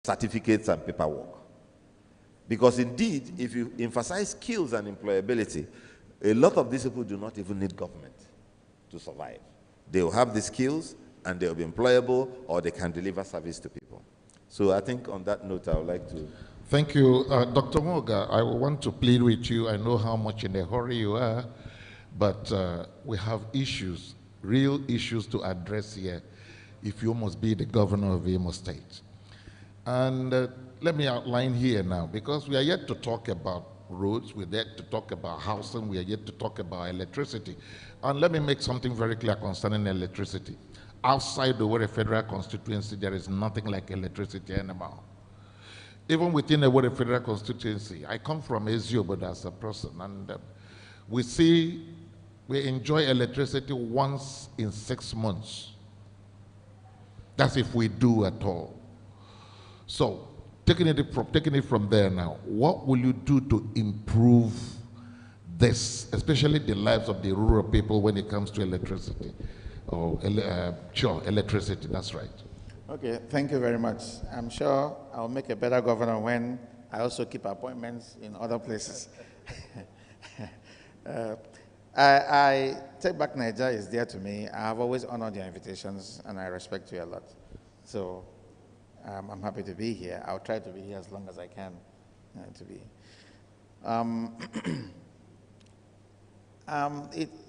certificates and paperwork. Because indeed, if you emphasize skills and employability, a lot of these people do not even need government to survive. They will have the skills and they will be employable, or they can deliver service to people. So I think on that note, I would like to... Thank you. Dr. Moga, I want to plead with you. I know how much in a hurry you are, but we have issues, real issues to address here if you must be the governor of Imo State. And let me outline here now, because we are yet to talk about roads, we're yet to talk about housing, we are yet to talk about electricity. And let me make something very clear concerning electricity. Outside the Owerri Federal Constituency, there is nothing like electricity anymore. Even within the Owerri Federal Constituency, I come from Eziobodo as a person, and we enjoy electricity once in 6 months. That's if we do at all. So, taking it from there now, what will you do to improve this, especially the lives of the rural people when it comes to electricity? Sure, electricity, that's right. Okay, thank you very much. I'm sure I'll make a better governor when I also keep appointments in other places. Takeback Nigeria is dear to me. I have always honored your invitations, and I respect you a lot. So I'm happy to be here. I'll try to be here as long as I can to be.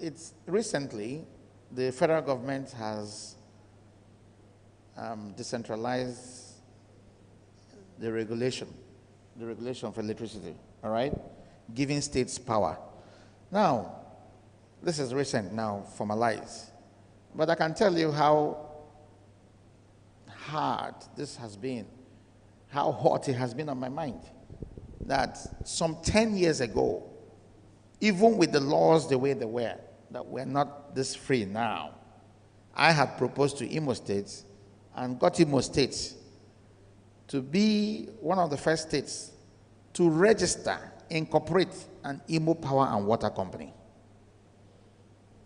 It's recently, the federal government has decentralized the regulation of electricity, all right? Giving states power. Now, this is recent now, formalized. But I can tell you how hard this has been, how hot it has been on my mind. That some 10 years ago, even with the laws the way they were, that we're not this free now, I had proposed to Imo State and got Imo State to be one of the first states to register, incorporate an Imo Power and Water Company.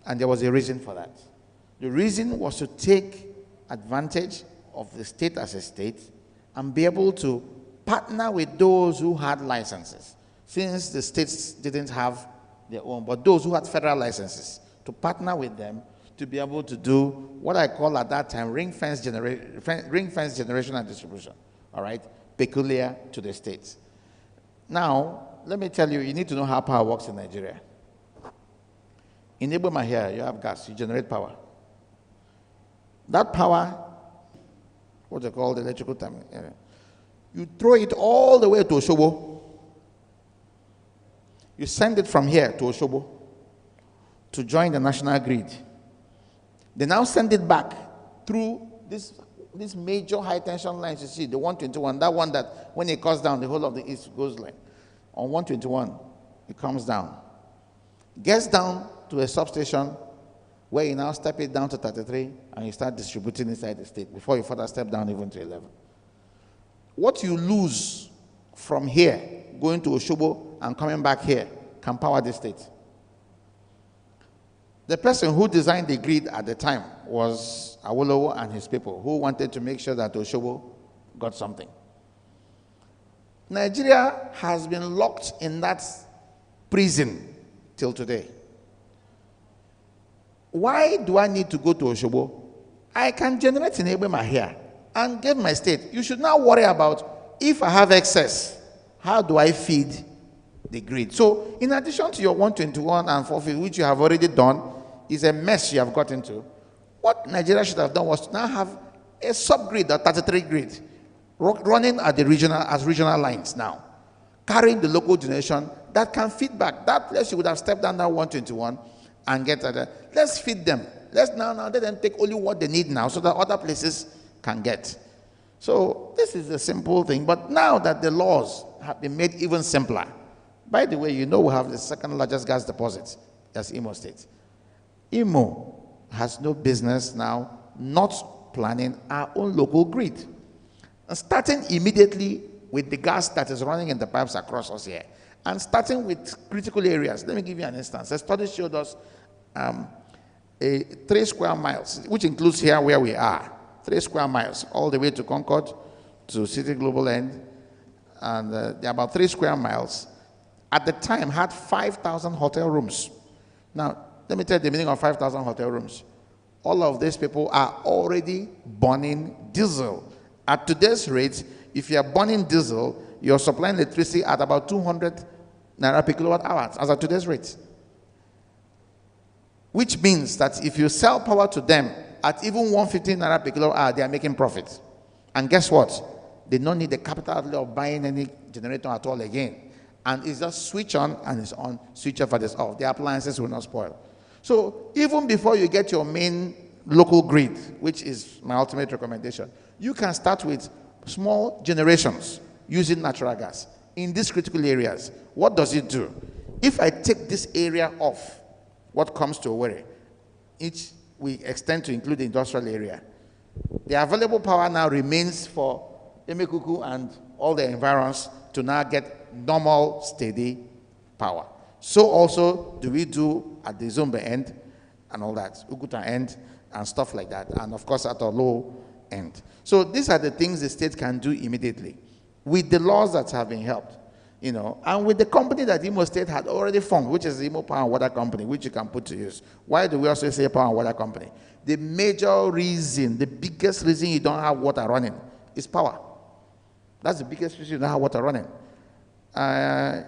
And there was a reason for that. The reason was to take advantage of the state as a state and be able to partner with those who had licenses, since the states didn't have their own, but those who had federal licenses, to partner with them to be able to do what I call at that time ring-fence generation and distribution, all right, peculiar to the states. Now, let me tell you, you need to know how power works in Nigeria. In Iboma here, you have gas, you generate power. That power, what they call the electrical time, you throw it all the way to Oshobo. You send it from here to Oshobo to join the national grid. They now send it back through this major high tension lines you see, the 121, that one that when it cuts down, the whole of the east goes like, on 121, it comes down. Gets down to a substation where you now step it down to 33 and you start distributing inside the state before you further step down even to 11. What you lose from here, going to Oshobo and coming back here, can power the state. The person who designed the grid at the time was Awolowo and his people, who wanted to make sure that Oshobo got something. Nigeria has been locked in that prison till today. Why do I need to go to Oshobo? I can generate in Ebema here and get my state. You should not worry about if I have excess, how do I feed the grid? So in addition to your 121 and 450, which you have already done, is a mess you have got into. What Nigeria should have done was to now have a subgrid, a 33 grid, running at the regional lines now, carrying the local generation that can feed back. That place you would have stepped down that 121 and get at that. Let's feed them. Let's now let them take only what they need now so that other places can get. So this is a simple thing. But now that the laws have been made even simpler, by the way, you know we have the second largest gas deposit as Imo State. Imo has no business now not planning our own local grid. And starting immediately with the gas that is running in the pipes across us here, and starting with critical areas. Let me give you an instance. A study showed us 3 square miles, which includes here where we are, 3 square miles, all the way to Concord, to City Global End, and they're about 3 square miles. At the time, had 5,000 hotel rooms. Now, let me tell you the meaning of 5,000 hotel rooms. All of these people are already burning diesel. At today's rate, if you are burning diesel, you're supplying electricity at about 200 naira per kilowatt hours, as at today's rate. Which means that if you sell power to them at even 150 naira per kilowatt hour, they are making profit. And guess what? They don't need the capital outlay of buying any generator at all again. And it's just switch on and it's on, switch off and it's off. The appliances will not spoil. So even before you get your main local grid, which is my ultimate recommendation, you can start with small generations using natural gas in these critical areas. What does it do? If I take this area off, what comes to Owerri, we extend to include the industrial area. The available power now remains for Emekuku and all the environs to now get normal, steady power. So also do we do at the Zombe end and all that, Uguta end and stuff like that, and of course at our low end. So these are the things the state can do immediately with the laws that have been helped, you know, and with the company that Imo State had already formed, which is the Imo Power and Water Company, which you can put to use. Why do we also say Power and Water Company? The major reason, the biggest reason you don't have water running is power. That's the biggest reason you don't have water running.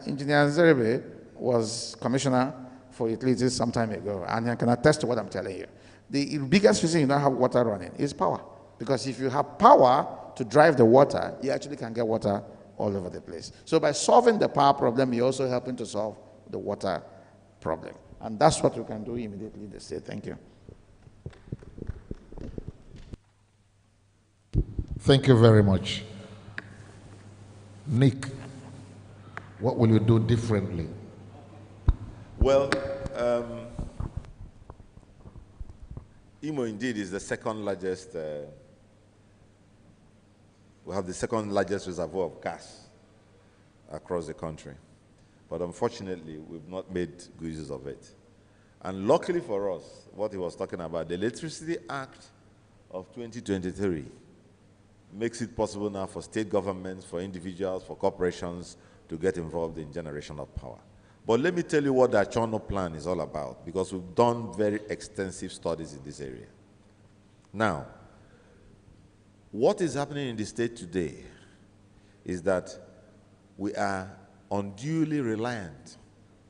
Engineer Zerebe was commissioner for utilities some time ago, and I can attest to what I'm telling you. The biggest reason you don't have water running is power. Because if you have power to drive the water, you actually can get water all over the place. So by solving the power problem, you're also helping to solve the water problem. And that's what we can do immediately in the state. Thank you. Thank you very much. Nick, what will you do differently? Well, Imo indeed is the second largest, we have the second largest reservoir of gas across the country. But unfortunately, we've not made good use of it. And luckily for us, what he was talking about, the Electricity Act of 2023 makes it possible now for state governments, for individuals, for corporations to get involved in generation of power. But let me tell you what the Achono plan is all about, because we've done very extensive studies in this area. Now, what is happening in the state today is that we are unduly reliant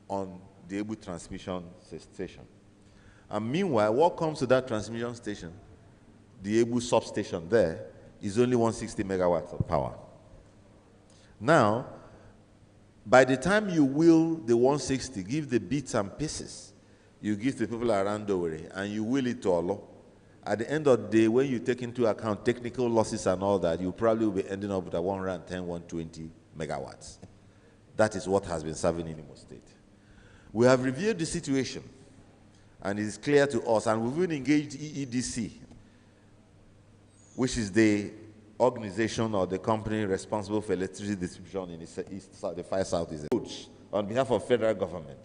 on the Ebu transmission station. And meanwhile, what comes to that transmission station, the Ebu substation there, is only 160 megawatts of power. Now, by the time you will the 160, give the bits and pieces, you give the people around Owerri, and you will it to Olo. At the end of the day, when you take into account technical losses and all that, you probably will be ending up with a 110, 120 megawatts. That is what has been serving in Imo State. We have reviewed the situation, and it is clear to us, and we've even engaged EEDC, which is the organization or the company responsible for electricity distribution in the Far Southeast, on behalf of federal government,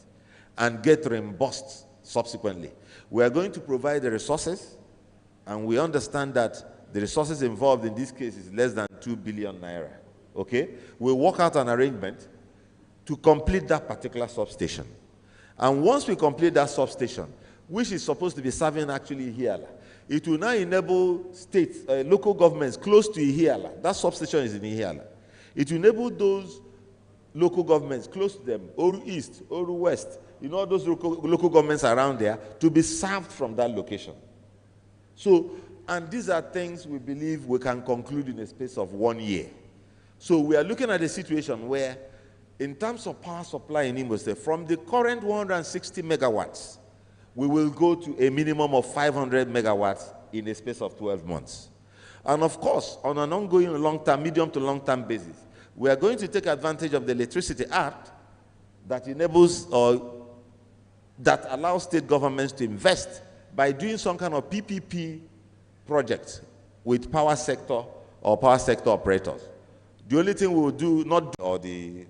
and get reimbursed subsequently. We are going to provide the resources, and we understand that the resources involved in this case is less than 2 billion naira. Okay? We'll work out an arrangement to complete that particular substation. And once we complete that substation, which is supposed to be serving actually Ihiala, it will now enable states, local governments close to Ihiala. That substation is in Ihiala. It will enable those local governments close to them, Oru East, Oru West, you know, those local governments around there, to be served from that location. So, and these are things we believe we can conclude in a space of 1 year. So we are looking at a situation where, in terms of power supply in Imo State, from the current 160 megawatts, we will go to a minimum of 500 megawatts in a space of 12 months. And of course, on an ongoing long-term, medium to long-term basis, we are going to take advantage of the Electricity Act that enables or that allows state governments to invest by doing some kind of PPP project with power sector or power sector operators. The only thing we will do, not or the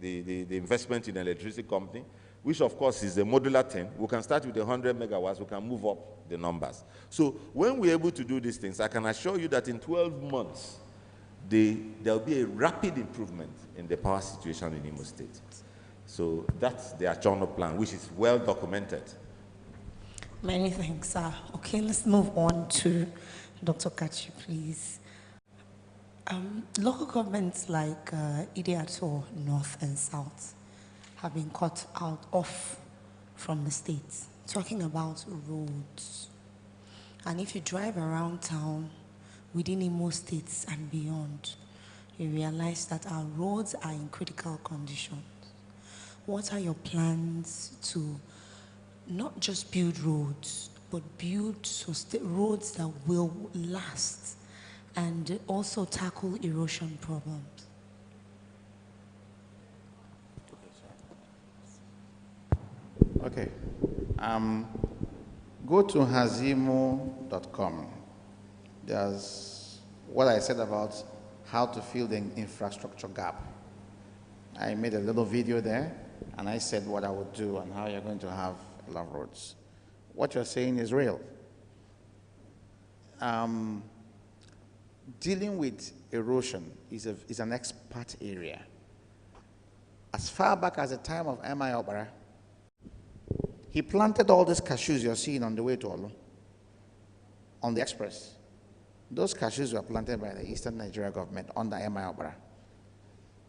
investment in an electricity company, which of course is a modular thing. We can start with 100 megawatts, we can move up the numbers. So when we're able to do these things, I can assure you that in 12 months, there will be a rapid improvement in the power situation in Imo State. So that's the Achono plan, which is well documented. Many thanks, sir. Okay, let's move on to Dr. Kachi, please. Local governments like Dedate North and South have been cut off from the state, talking about roads. And if you drive around town within Imo states and beyond, you realize that our roads are in critical condition. What are your plans to not just build roads, but build roads that will last and also tackle erosion problems? Okay. Go to hazimo.com. There's what I said about how to fill the infrastructure gap. I made a little video there, and I said what I would do and how you're going to have a lot of roads. What you're saying is real. Dealing with erosion is an expert area. As far back as the time of M.I. Obara, he planted all these cashews you're seeing on the way to Olu, on the express. Those cashews were planted by the Eastern Nigeria government under M.I. Obara.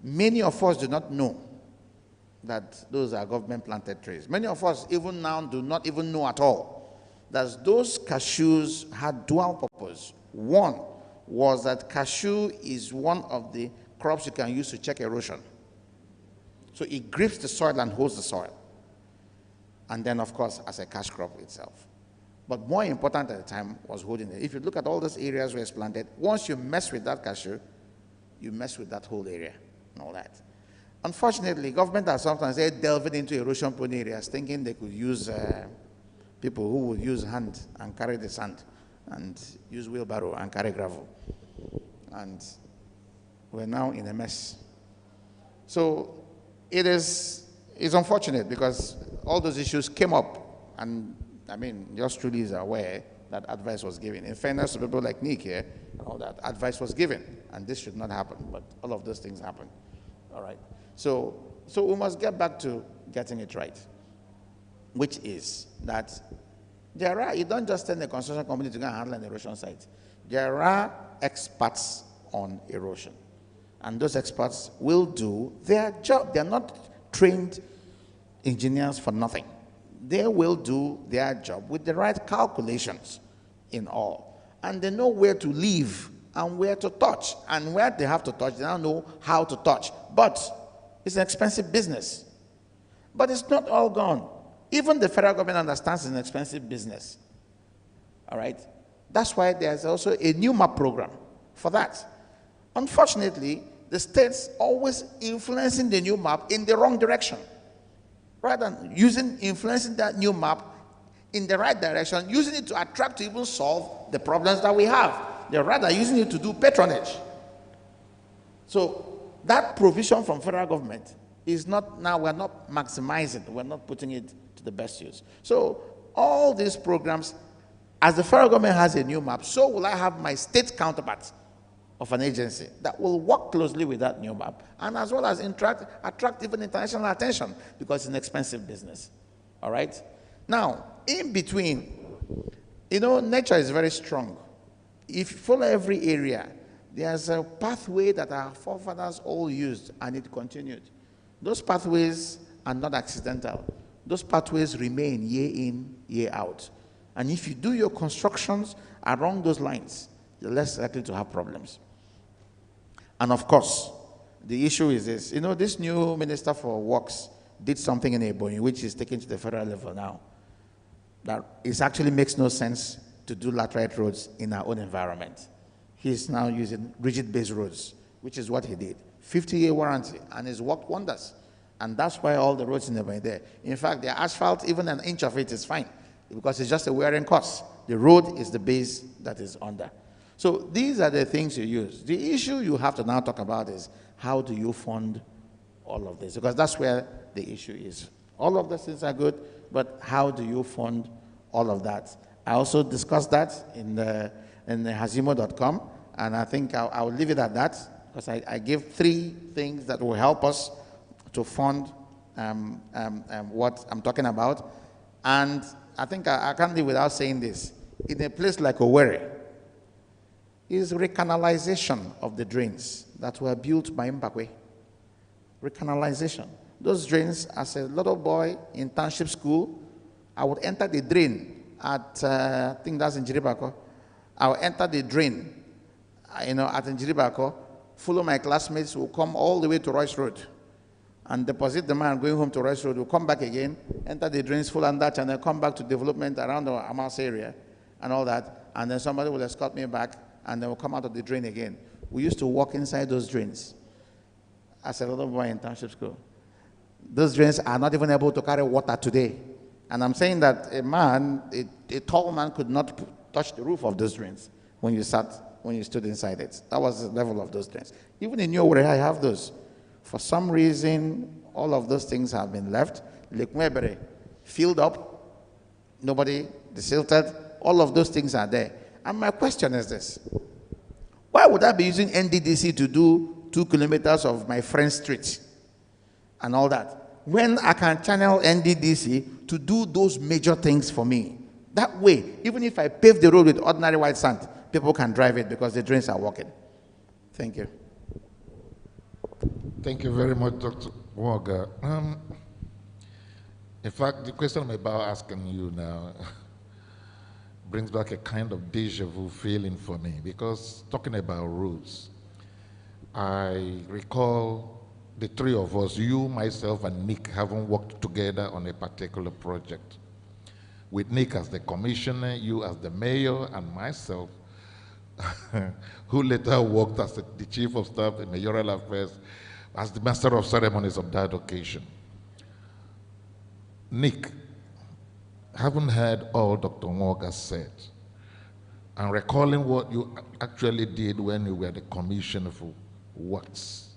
Many of us do not know that those are government-planted trees. Many of us even now do not even know at all that those cashews had dual purpose. One was that cashew is one of the crops you can use to check erosion. So it grips the soil and holds the soil. And then, of course, as a cash crop itself. But more important at the time was holding it. If you look at all those areas where it's planted, once you mess with that cashew, you mess with that whole area and all that. Unfortunately, government are sometimes delving into erosion-prone areas, thinking they could use people who would use hand and carry the sand and use wheelbarrow and carry gravel. And we're now in a mess. So it's unfortunate because all those issues came up, and I mean, yours truly is aware that advice was given. In fairness to people like Nick here, all that advice was given, and this should not happen, but all of those things happen. All right. So we must get back to getting it right, which is that you don't just send the construction company to go and handle an erosion site. There are experts on erosion, and those experts will do their job. They're not trained engineers for nothing. They will do their job with the right calculations in all. And they know where to leave and where to touch. And where they have to touch, they now know how to touch. But it's an expensive business. But it's not all gone. Even the federal government understands it's an expensive business. All right? That's why there's also a new map program for that. Unfortunately, the states always influencing the new map in the wrong direction. Rather than influencing that new map in the right direction, using it to attract to even solve the problems that we have. They're rather using it to do patronage. So that provision from federal government is not, now we're not maximizing, we're not putting it to the best use. So all these programs, as the federal government has a new map, so will I have my state counterparts of an agency that will work closely with that new map, and as well as attract even international attention, because it's an expensive business. All right? Now, in between, you know, nature is very strong. If you follow every area, there's a pathway that our forefathers all used, and it continued. Those pathways are not accidental. Those pathways remain year in, year out. And if you do your constructions along those lines, you're less likely to have problems. And of course, the issue is this. You know, this new Minister for Works did something in Ebonyi, which is taken to the federal level now. That it actually makes no sense to do laterite roads in our own environment. He's now using rigid-based roads, which is what he did. 50-year warranty, and it's worked wonders. And that's why all the roads in Ebonyi there. In fact, the asphalt, even an inch of it is fine, because it's just a wearing cost. The road is the base that is under. So these are the things you use. The issue you have to now talk about is how do you fund all of this? Because that's where the issue is. All of these things are good, but how do you fund all of that? I also discussed that in the hazimo.com, and I think I'll leave it at that. because I give 3 things that will help us to fund what I'm talking about. And I think I can't live without saying this. In a place like Owerri, is recanalization of the drains that were built by Mbakwe. Recanalization. Those drains, as a little boy in township school, I would enter the drain at, I think that's in Jiribako. I would enter the drain, at Jiribako, follow my classmates, who come all the way to Royce Road and deposit the man going home to Royce Road, will come back again, enter the drains full and that, and then come back to development around the Amas area and all that, and then somebody will escort me back, and then we'll come out of the drain again. We used to walk inside those drains as a little boy in township school. Those drains are not even able to carry water today. And I'm saying that a tall man could not touch the roof of those drains when you stood inside it. That was the level of those drains. Even in your area, I have those. For some reason, all of those things have been left. Lake Mwebere, filled up, nobody, desilted, all of those things are there. And my question is this: why would I be using NDDC to do 2 kilometers of my friend's street and all that, when I can channel NDDC to do those major things for me? That way, even if I pave the road with ordinary white sand, people can drive it because the drains are working. Thank you. Thank you very much, Dr. Woga. In fact, the question I'm about asking you now brings back a kind of deja vu feeling for me, because talking about roads, I recall the 3 of us, you, myself, and Nick, having worked together on a particular project. With Nick as the commissioner, you as the mayor, and myself, who later worked as the chief of staff in mayoral affairs, as the master of ceremonies of that occasion. Nick, having heard all Dr. Morgan said, and recalling what you actually did when you were the commissioner for works,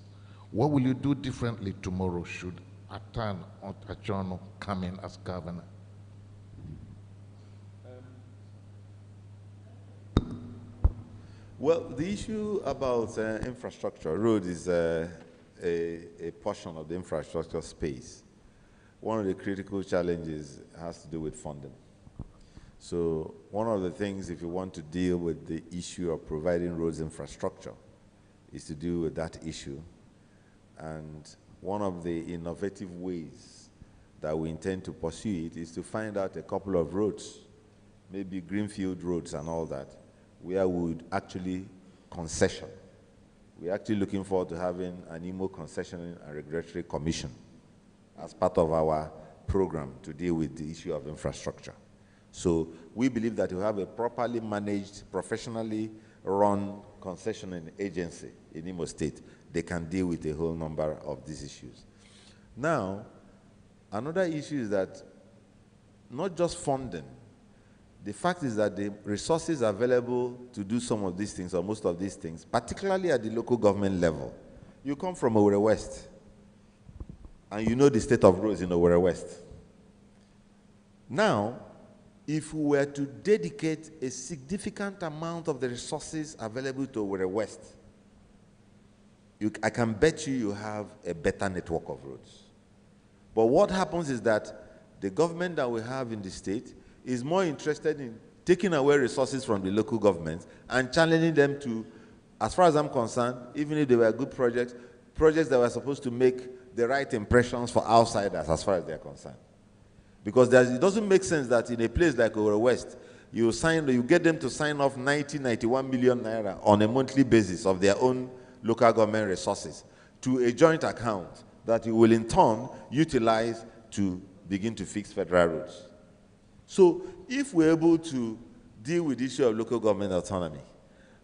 what will you do differently tomorrow should Atan Achono come in as governor? Well, the issue about infrastructure, road is a portion of the infrastructure space. One of the critical challenges has to do with funding. So one of the things, if you want to deal with the issue of providing roads infrastructure, is to deal with that issue. And one of the innovative ways that we intend to pursue it is to find out a couple of roads, maybe greenfield roads and all that, where we would actually concession. We're actually looking forward to having an IMO concession and regulatory commission as part of our program to deal with the issue of infrastructure. So we believe that we have a properly managed, professionally run concessioning agency in Imo State. They can deal with a whole number of these issues. Now, another issue is that not just funding. The fact is that the resources available to do some of these things, or most of these things, particularly at the local government level. You come from Owerri West, and you know the state of roads in Owerri West. Now, if we were to dedicate a significant amount of the resources available to Owerri West, I can bet you have a better network of roads. But what happens is that the government that we have in the state is more interested in taking away resources from the local governments and challenging them to, as far as I'm concerned, even if they were good projects that were supposed to make the right impressions for outsiders as far as they're concerned. Because it doesn't make sense that in a place like Owerri West, you get them to sign off 91 million naira on a monthly basis of their own local government resources to a joint account that you will in turn utilize to begin to fix federal roads. So if we're able to deal with the issue of local government autonomy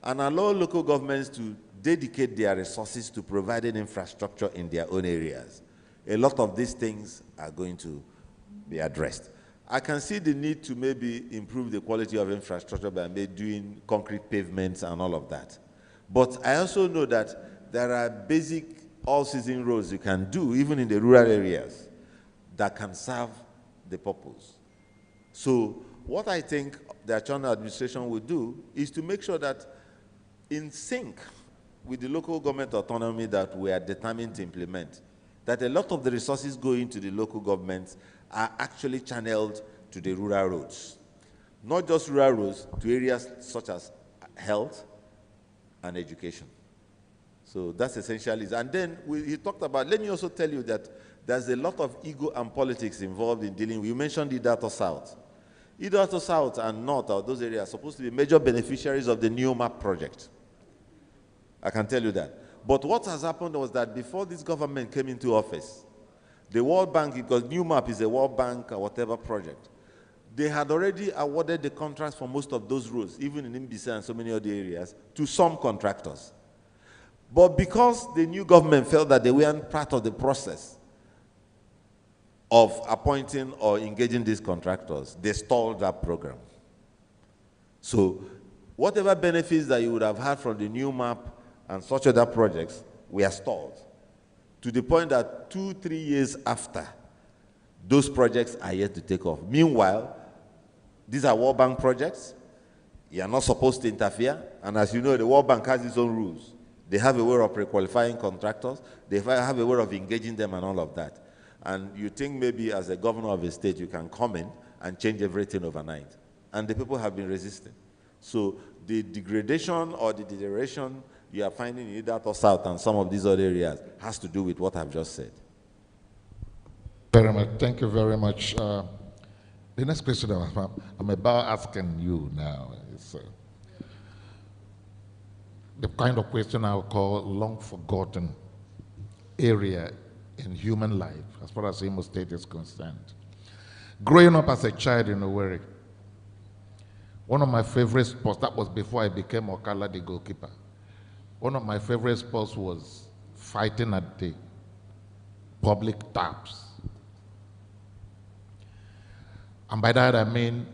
and allow local governments to dedicate their resources to providing infrastructure in their own areas, a lot of these things are going to be addressed. I can see the need to maybe improve the quality of infrastructure by maybe doing concrete pavements and all of that. But I also know that there are basic all-season roads you can do, even in the rural areas, that can serve the purpose. So what I think the Achono administration will do is to make sure that in sync with the local government autonomy that we are determined to implement, that a lot of the resources going to the local governments are actually channeled to the rural roads. Not just rural roads, to areas such as health and education. So that's essentially it. And then he talked about, let me also tell you that there's a lot of ego and politics involved in dealing with, you mentioned Dedate South. Dedate South and North, or those areas, are supposed to be major beneficiaries of the new map project. I can tell you that. But what has happened was that before this government came into office, the World Bank, because new map is a World Bank or whatever project, they had already awarded the contracts for most of those roads, even in Mbisa and so many other areas, to some contractors. But because the new government felt that they weren't part of the process of appointing or engaging these contractors, they stalled that program. So whatever benefits that you would have had from the new map and such other projects were stalled, to the point that 2-3 years after, those projects are yet to take off. Meanwhile, these are World Bank projects. You are not supposed to interfere. And as you know, the World Bank has its own rules. They have a way of pre-qualifying contractors. They have a way of engaging them and all of that. And you think maybe as a governor of a state, you can come in and change everything overnight. And the people have been resisting. So the degradation or the deterioration you are finding in Dedate South and some of these other areas has to do with what I've just said. Very much. Thank you very much. The next question I'm about asking you now is the kind of question I would call long forgotten area in human life as far as Imo State is concerned. Growing up as a child in Owerri, one of my favorite sports, that was before I became Okala, the goalkeeper. One of my favorite sports was fighting at the public taps. And by that I mean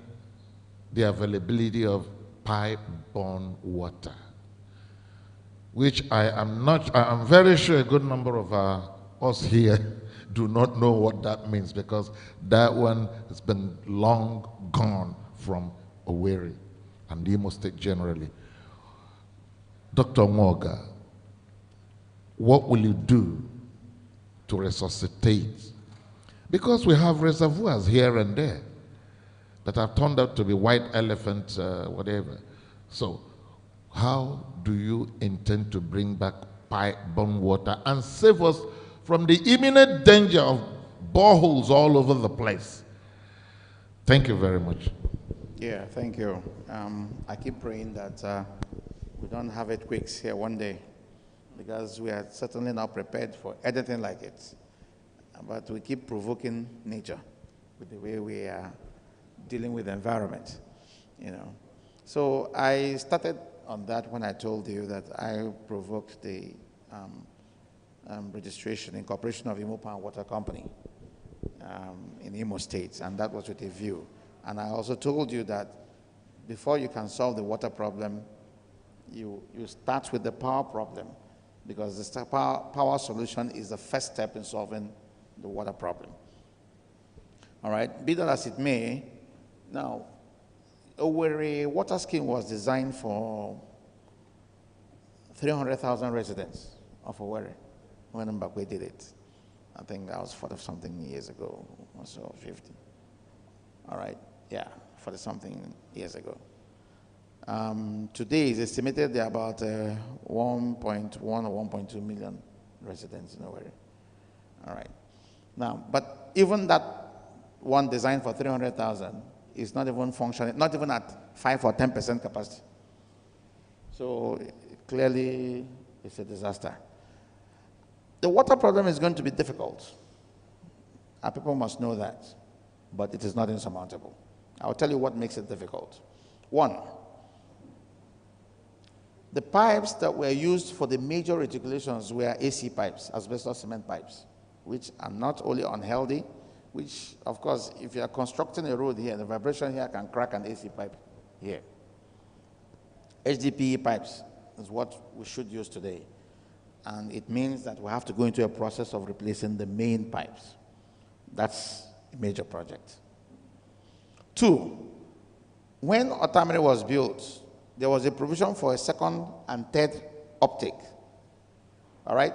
the availability of pipe-borne water, which I'm very sure a good number of us here do not know what that means, because that one has been long gone from Owerri and the Imo State generally. Dr. Mwoga, what will you do to resuscitate? Because we have reservoirs here and there that have turned out to be white elephant, whatever. So how do you intend to bring back pipe-borne water and save us from the imminent danger of boreholes all over the place? Thank you very much. Yeah, thank you. I keep praying that we don't have earthquakes here one day, because we are certainly not prepared for anything like it. But we keep provoking nature with the way we are dealing with the environment, you know. So I started on that when I told you that I provoked the registration, incorporation of Imo Power Water Company in Imo State, and that was with a view. And I also told you that before you can solve the water problem, you start with the power problem, because the power solution is the first step in solving the water problem. All right, be that as it may, now, Owerri water scheme was designed for 300,000 residents of Owerri when Mbakwe did it. I think that was 40-something years ago, or so, 50. All right, yeah, 40-something years ago. Today is estimated there are about 1.1 or 1.2 million residents in Owerri. All right. Now, but even that one designed for 300,000 is not even functioning, not even at 5 or 10% capacity. So clearly it's a disaster. The water problem is going to be difficult. Our people must know that, but it is not insurmountable. I'll tell you what makes it difficult. One, the pipes that were used for the major reticulations were AC pipes, asbestos cement pipes, which are not only unhealthy, which, of course, if you are constructing a road here, the vibration here can crack an AC pipe here. HDPE pipes is what we should use today. And it means that we have to go into a process of replacing the main pipes. That's a major project. Two, when Otamiri was built, there was a provision for a second and third uptake All right?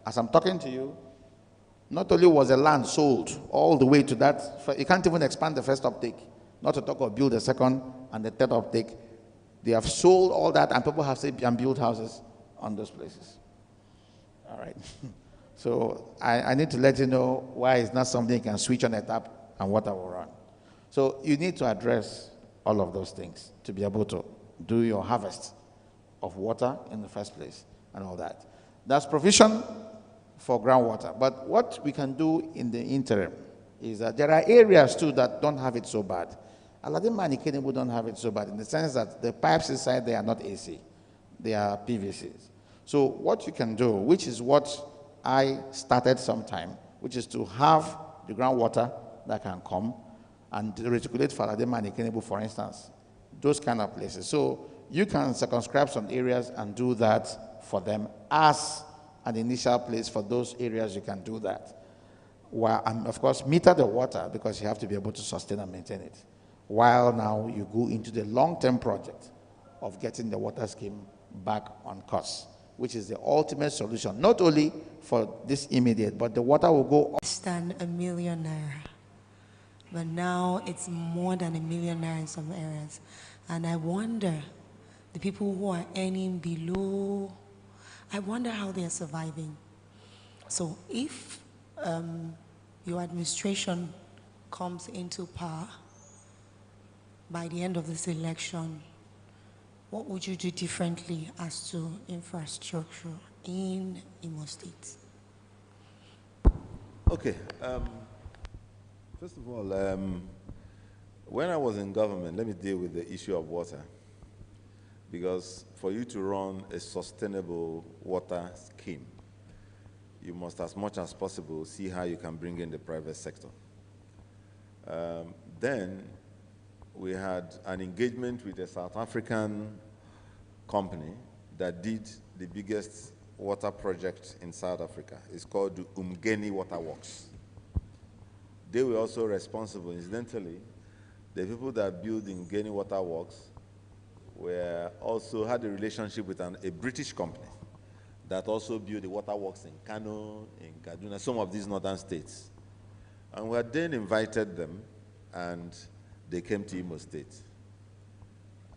As I'm talking to you, not only was the land sold all the way to that, you can't even expand the first uptake, not to talk of build the second and the third uptake. They have sold all that, and people have said and built houses on those places. All right. So I need to let you know why it's not something you can switch on a tap and water will run. So you need to address all of those things to be able to do your harvest of water in the first place and all that. That's provision for groundwater. But what we can do in the interim is that there are areas too that don't have it so bad. Aladima and Ikenebu don't have it so bad in the sense that the pipes inside they are not AC, they are PVCs. So what you can do, which is what I started sometime, which is to have the groundwater that can come and reticulate for Aladima and Ikenebu, for instance, those kind of places. So you can circumscribe some areas and do that for them as an initial place for those areas. You can do that. While, and of course, meter the water because you have to be able to sustain and maintain it. While now you go into the long-term project of getting the water scheme back on course, which is the ultimate solution, not only for this immediate, but the water will go Less than ₦1 million. But now it's more than ₦1 million in some areas. And I wonder, the people who are earning below, I wonder how they are surviving. So if your administration comes into power by the end of this election, what would you do differently as to infrastructure in Imo State? Okay. First of all, when I was in government, let me deal with the issue of water. Because for you to run a sustainable water scheme, you must, as much as possible, see how you can bring in the private sector. Then we had an engagement with a South African company that did the biggest water project in South Africa. It's called the Umgeni Water Works. They were also responsible, incidentally, the people that built the Umgeni Water Works were also had a relationship with a British company that also built the water works in Kano, in Kaduna, some of these northern states. And we had then invited them, and they came to Imo State.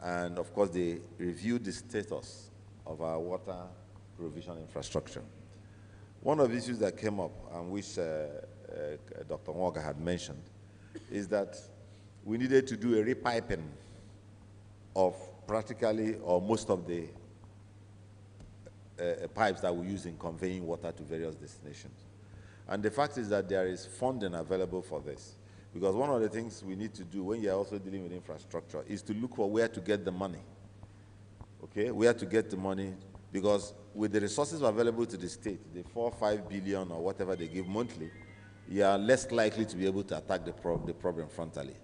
And of course, they reviewed the status of our water provision infrastructure. One of the issues that came up, and which Dr. Mwoga had mentioned, is that we needed to do a repiping of practically or most of the pipes that we use in conveying water to various destinations. And the fact is that there is funding available for this. Because one of the things we need to do when you're also dealing with infrastructure is to look for where to get the money. Okay, where to get the money, because with the resources available to the state, the 4 or 5 billion or whatever they give monthly, you are less likely to be able to attack the problem frontally.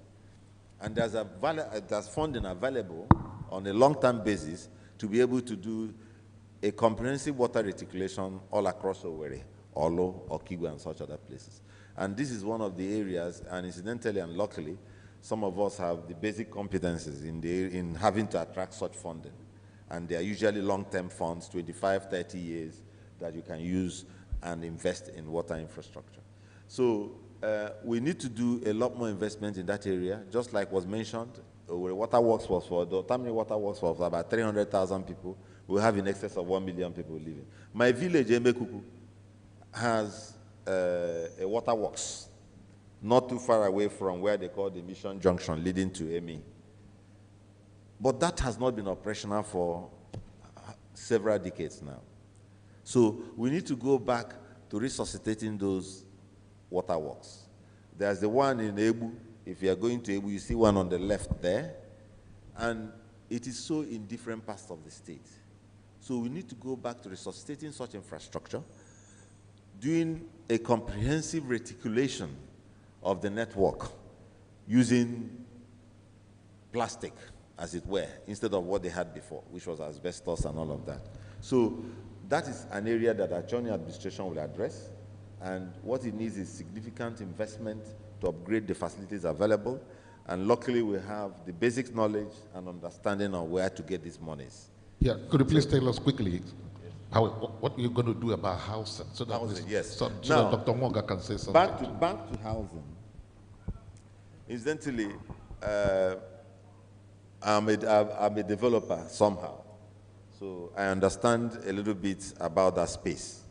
And there's funding available on a long-term basis to be able to do a comprehensive water reticulation all across Owerri, Olo, Okigwe, and such other places. And this is one of the areas, and incidentally and luckily, some of us have the basic competences in having to attract such funding. And they are usually long-term funds, 25, 30 years, that you can use and invest in water infrastructure. So we need to do a lot more investment in that area, just like was mentioned. Water Works was for, the Tamil Water Works was for about 300,000 people. We have in excess of 1 million people living. My village, Emekuku, has a water works not too far away from where they call the Mission Junction leading to Emi. But that has not been operational for several decades now. So we need to go back to resuscitating those water works. There's the one in Ebu. If you are going to Ebu, you see one on the left there. And it is so in different parts of the state. So we need to go back to resuscitating such infrastructure, doing a comprehensive reticulation of the network using plastic, as it were, instead of what they had before, which was asbestos and all of that. So that is an area that our Johnny administration will address, and what it needs is significant investment to upgrade the facilities available, and luckily we have the basic knowledge and understanding of where to get these monies. Yeah, could you please tell us quickly? What are you going to do about housing? So that, Housing, yes. so Now, that Dr. Moga can say something. Back to housing. Incidentally, I'm a developer somehow, so I understand a little bit about that space.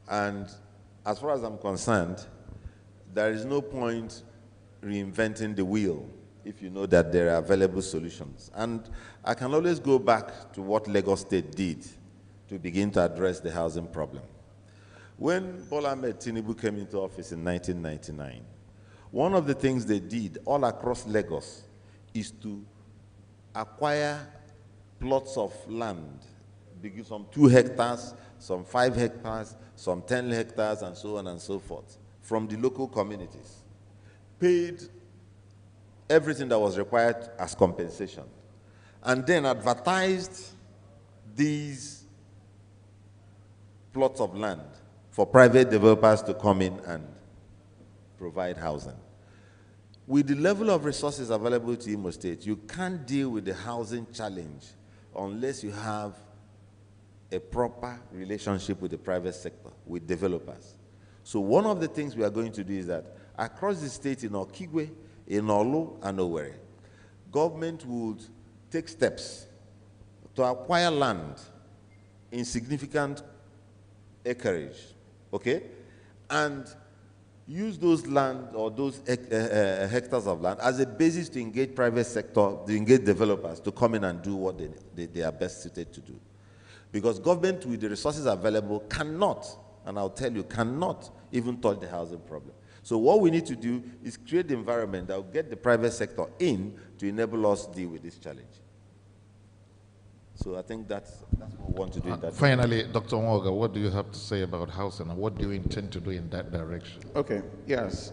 And as far as I'm concerned, there is no point reinventing the wheel if you know that there are available solutions. And I can always go back to what Lagos State did to begin to address the housing problem. When Bola Ahmed Tinubu came into office in 1999, one of the things they did all across Lagos is to acquire plots of land, some 2 hectares, some 5 hectares, some 10 hectares, and so on and so forth, from the local communities, paid everything that was required as compensation, and then advertised these plots of land for private developers to come in and provide housing. With the level of resources available to Imo State, you can't deal with the housing challenge unless you have a proper relationship with the private sector, with developers. So one of the things we are going to do is that across the state in Okigwe, in Olu, and Owerri, government would take steps to acquire land in significant acreage, okay? And use those land or those hectares of land as a basis to engage private sector, to engage developers to come in and do what they are best suited to do. Because government with the resources available cannot, and I'll tell you, cannot even touch the housing problem. So what we need to do is create the environment that will get the private sector in to enable us to deal with this challenge. So I think that's what we want to do in that. Finally, Dr. Moga, what do you have to say about housing and what do you intend to do in that direction? Okay, yes.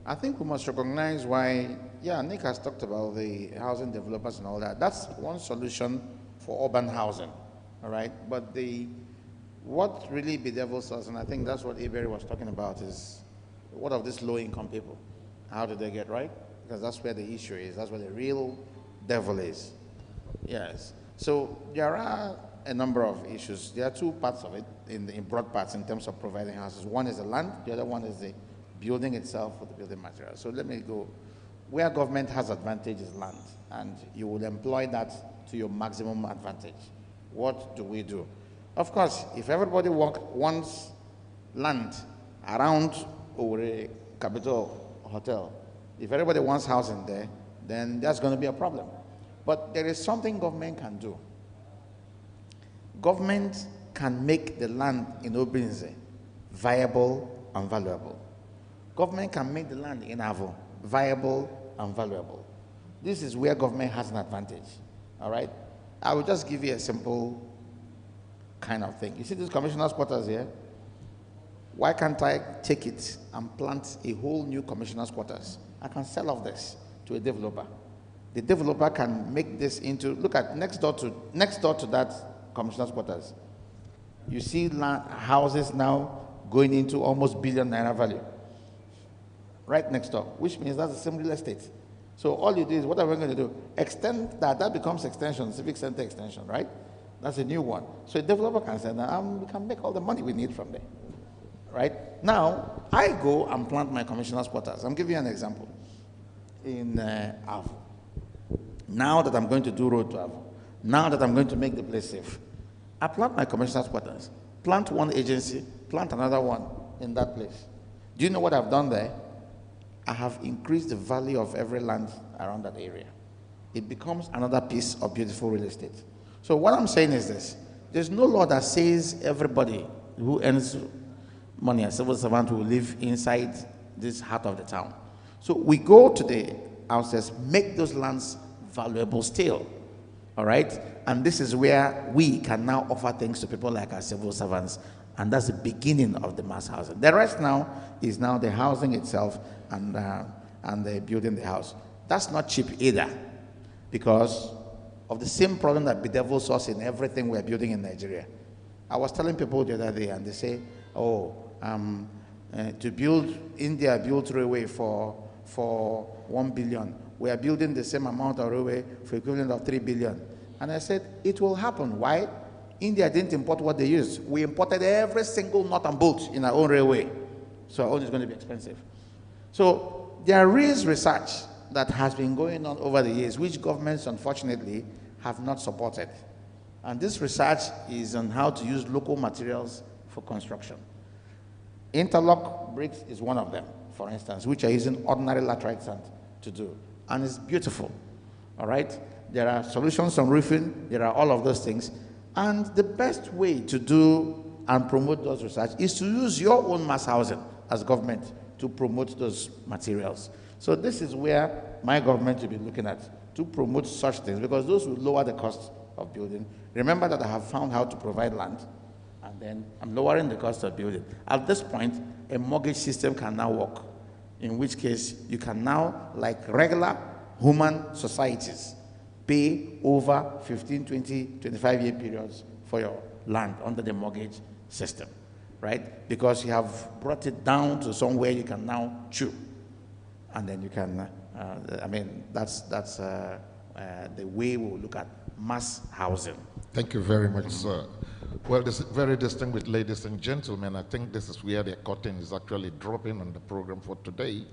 I think we must recognize why, Nick has talked about the housing developers and all that. That's one solution for urban housing, all right? But what really bedevils us, and I think that's what Ibery was talking about, is what of these low-income people? How do they get right? Because that's where the issue is. That's where the real devil is. Yes. So there are a number of issues. There are 2 parts of it in broad parts in terms of providing houses. One is the land, the other one is the building itself with the building material. So let me go. Where government has advantage is land, and you will employ that to your maximum advantage. What do we do? Of course, if everybody wants land around Owerri Capital Hotel, if everybody wants housing there, then that's going to be a problem. But there is something government can do. Government can make the land in Obinze viable and valuable. Government can make the land in Avo viable and valuable. This is where government has an advantage, all right? I will just give you a simple kind of thing. You see these commissioners' quarters here? Why can't I take it and plant a whole new commissioners' quarters? I can sell off this to a developer. The developer can make this into, look at next door to that commissioners' quarters. You see houses now going into almost ₦1 billion value. Right next door, which means that's the same real estate. So all you do is, what are we going to do? Extend that. That becomes extension, civic center extension, right? That's a new one. So a developer can say, we can make all the money we need from there, right? Now, I go and plant my commissioners' quarters. I'm giving you an example. In Avo. Now that I'm going to do road to Avo, now that I'm going to make the place safe, I plant my commissioners' quarters, plant one agency, plant another one in that place. Do you know what I've done there? I have increased the value of every land around that area. It becomes another piece of beautiful real estate. So what I'm saying is this: there's no law that says everybody who earns money as civil servant will live inside this heart of the town. So we go to the houses, make those lands valuable still, all right? And this is where we can now offer things to people like our civil servants, and that's the beginning of the mass housing. The rest now is now the housing itself and the building the house. That's not cheap either, because of the same problem that bedevils us in everything we're building in Nigeria. I was telling people the other day, and they say, to build, India built railway for $1 billion. We are building the same amount of railway for equivalent of $3 billion. And I said, it will happen. Why? India didn't import what they used. We imported every single nut and bolt in our own railway. So our own is going to be expensive. So there is research that has been going on over the years, which governments unfortunately have not supported. And this research is on how to use local materials for construction. Interlock bricks is one of them, for instance, which are using ordinary laterite sand to do. And it's beautiful, all right? There are solutions on roofing, there are all of those things. And the best way to do and promote those research is to use your own mass housing as government to promote those materials. So this is where my government will be looking at, to promote such things, because those will lower the cost of building. Remember that I have found how to provide land, and then I'm lowering the cost of building. At this point, a mortgage system can now work, in which case you can now, like regular human societies, pay over 15, 20, 25-year periods for your land under the mortgage system, right? Because you have brought it down to somewhere you can now chew. And then you can, that's the way we'll look at mass housing. Thank you very much, sir. Well, this very distinguished ladies and gentlemen, I think this is where the curtain is actually dropping on the program for today.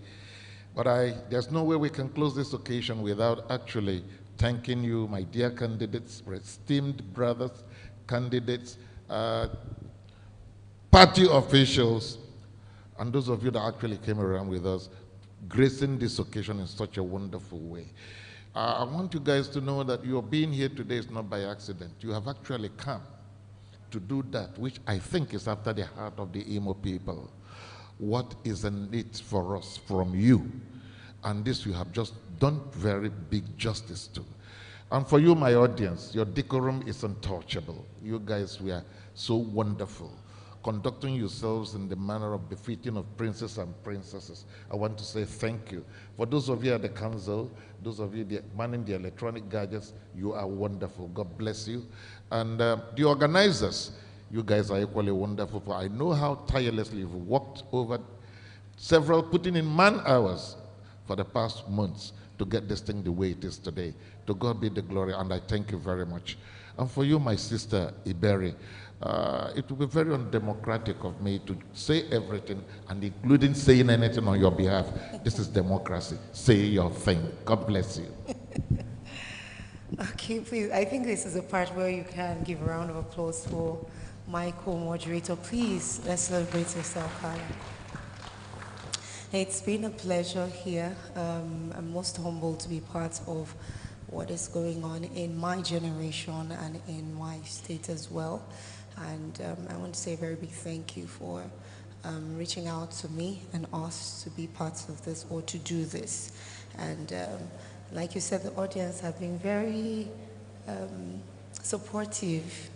But there's no way we can close this occasion without actually thanking you, my dear candidates, esteemed brothers, candidates, party officials, and those of you that actually came around with us, gracing this occasion in such a wonderful way. I want you guys to know that your being here today is not by accident. You have actually come to do that, which I think is after the heart of the Imo people. What is in it for us from you? And this you have just done very big justice to. And for you, my audience, your decorum is untouchable. You guys were so wonderful, conducting yourselves in the manner of befitting of princes and princesses. I want to say thank you. For those of you at the council, those of you manning the electronic gadgets, you are wonderful. God bless you. And the organizers, you guys are equally wonderful. For I know how tirelessly you've worked over several, putting in man hours for the past months to get this thing the way it is today. To God be the glory, and I thank you very much. And for you, my sister Iberi, it will be very undemocratic of me to say everything, and including saying anything on your behalf. This is democracy. Say your thing. God bless you. Okay, please. I think this is a part where you can give a round of applause for my co-moderator. Please, let's celebrate yourself, Carla. It's been a pleasure here. I'm most humbled to be part of what is going on in my generation and in my state as well. And I want to say a very big thank you for reaching out to me and us to be part of this or to do this. And like you said, the audience have been very supportive.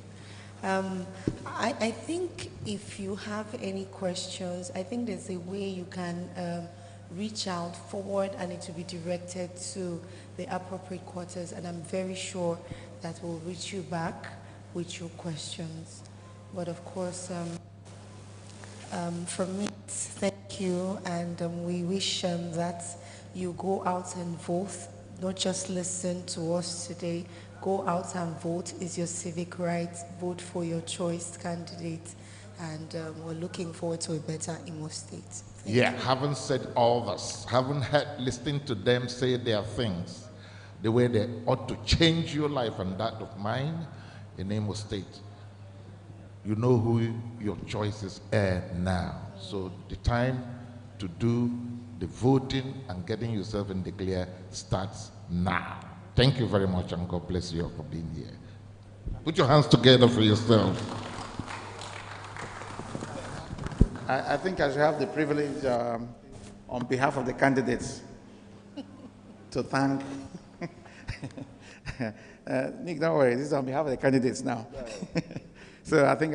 I think if you have any questions, I think there's a way you can reach out forward, and it will be directed to the appropriate quarters, and I'm very sure that we'll reach you back with your questions. But of course, from me, thank you, and we wish that you go out and vote, not just listen to us today. Go out and vote. It's your civic right. Vote for your choice candidate, and we're looking forward to a better Imo State. Thank you. Haven't said all this, haven't listened to them say their things the way they ought to change your life and that of mine in Imo State. You know who your choices are now. So the time to do the voting and getting yourself in the clear starts now. Thank you very much, and God bless you all for being here. Put your hands together for yourself. I think I should have the privilege, on behalf of the candidates, to thank. Nick, don't worry, this is on behalf of the candidates now. So I think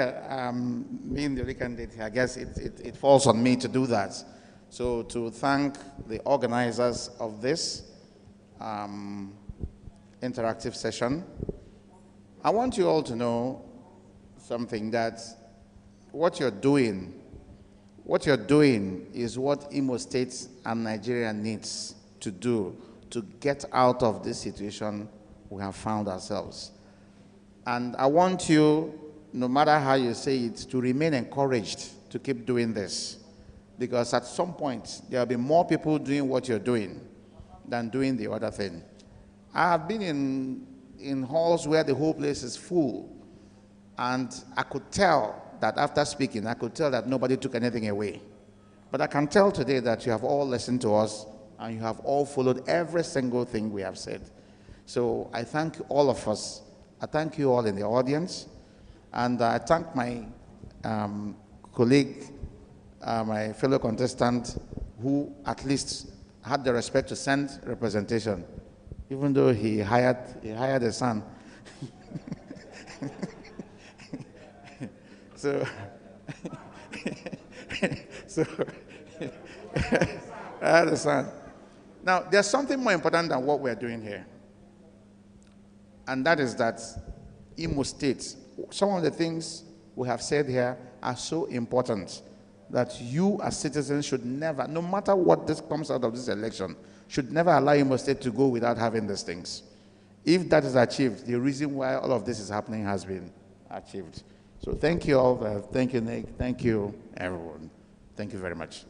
being the only candidate, I guess it falls on me to do that. So to thank the organizers of this interactive session. I want you all to know something, that what you're doing is what Imo State and Nigeria needs to do to get out of this situation we have found ourselves. And I want you no matter how you say it, to remain encouraged to keep doing this. Because at some point, there will be more people doing what you're doing than doing the other thing. I have been in halls where the whole place is full, and I could tell that after speaking, I could tell that nobody took anything away. But I can tell today that you have all listened to us, and you have all followed every single thing we have said. So I thank all of us. I thank you all in the audience, and I thank my colleague, my fellow contestant, who at least had the respect to send representation, even though he hired a son. so I had a son. Now, there's something more important than what we're doing here. And that is that Imo State, some of the things we have said here are so important that you as citizens should never, no matter what this comes out of this election, should never allow Imo State to go without having these things. If that is achieved, the reason why all of this is happening has been achieved. So thank you all. Thank you, Nick. Thank you, everyone. Thank you very much.